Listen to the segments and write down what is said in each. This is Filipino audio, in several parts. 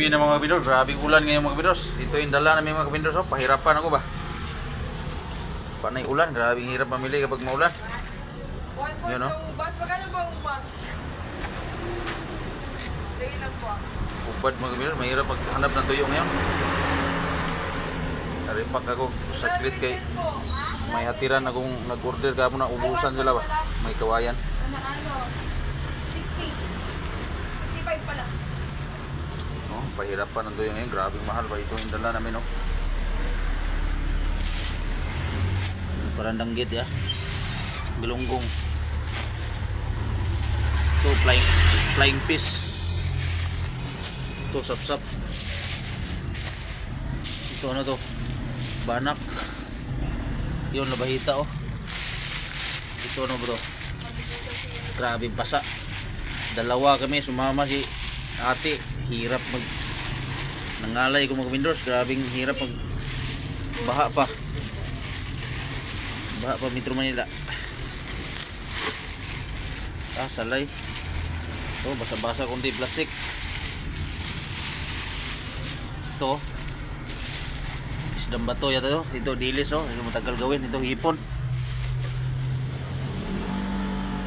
TV na mga kabindors. Grabing ulan ngayon mga kabindors. Ito yung dala namin mga kabindors. Oh, pahirapan ako ba? Panay ulan. Grabing hirap mamili kapag maulan. Yun o. Ubas, magkano ba ubas? Dahil lang po. Ubad mga kabindors. Mahirap maghanap ng tuyo ngayon. Naripak ako saglit kay may hatiran akong nag-order ka na ubusan sila ba? May kawayan. Ano? 60. 55 pala. Oh, pahirapan ng tuyo ngayon. Grabing mahal ba ito yung dala namin oh. Parang danggit ya. Galunggong. Ito flying fish. Ito sapsap. Ito ano to? Banak. Yun labahita oh. Ito ano bro? Grabing pasa. Dalawa kami sumama si ate. Hirap mag nangalay ko mga kabindors. Grabing hirap mag baha pa. Baha pa Metro Manila. Salay. Ito basa-basa konti plastik. Ito isdang bato yata to. Ito dilis oh. Ito matagal gawin. Ito hipon.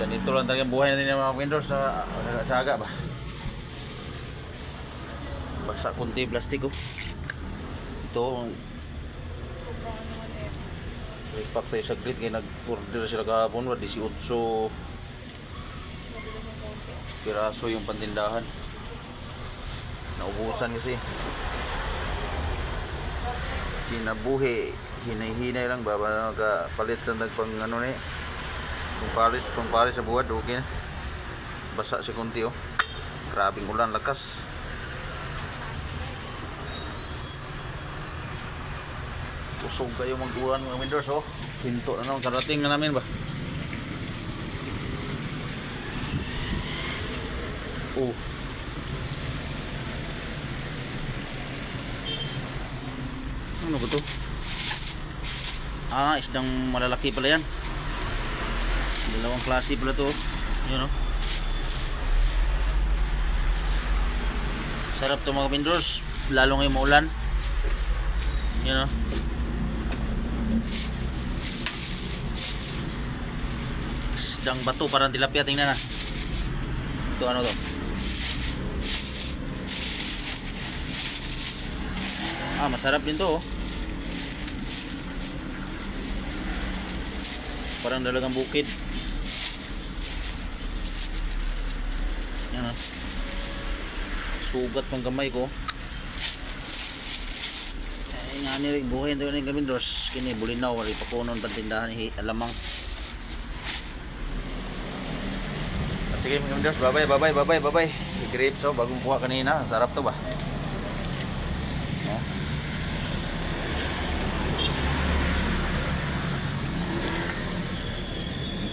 Ganito lang talaga buhay natin ng mga vendors sa saga ba. Basa konti plastik oh. Ito ipak tayo sa grid kaya nag-order sila kahapon 18 piraso yung pantindahan. Naubusan kasi. Kinabuhi, hinay-hinay lang ba nakapalit lang pang ano ni. Pang paris sa buwad okay na. Basa si konti oh. Grabing ulan lakas. Usog kayo mag-ulan mga vendors oh. Pinto na naman karating na namin ba. Oh. Ano ba to? Ah, isdang malalaki pala yan. Dalawang klase pala to. Yun oh. Sarap to mga vendors. Lalo ngayong maulan. Yun oh. Isdang bato parang tilapia. Tingnan na. Ito ano to? Ah, masarap din to oh. Parang dalagang bukid. Yan oh. Sugat pang kamay ko. Ay nga ni buhay ito ng kabindors. Kini bulinaw wali pakunon pantindahan ni alamang. At sige mga kabindors, bye-bye. I-grapes oh, bagong kuha kanina. Sarap to ba?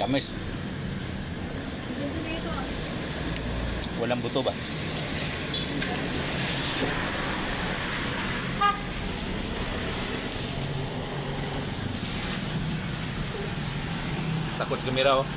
Kamis. Walang buto ba? Takot sa kamera oh.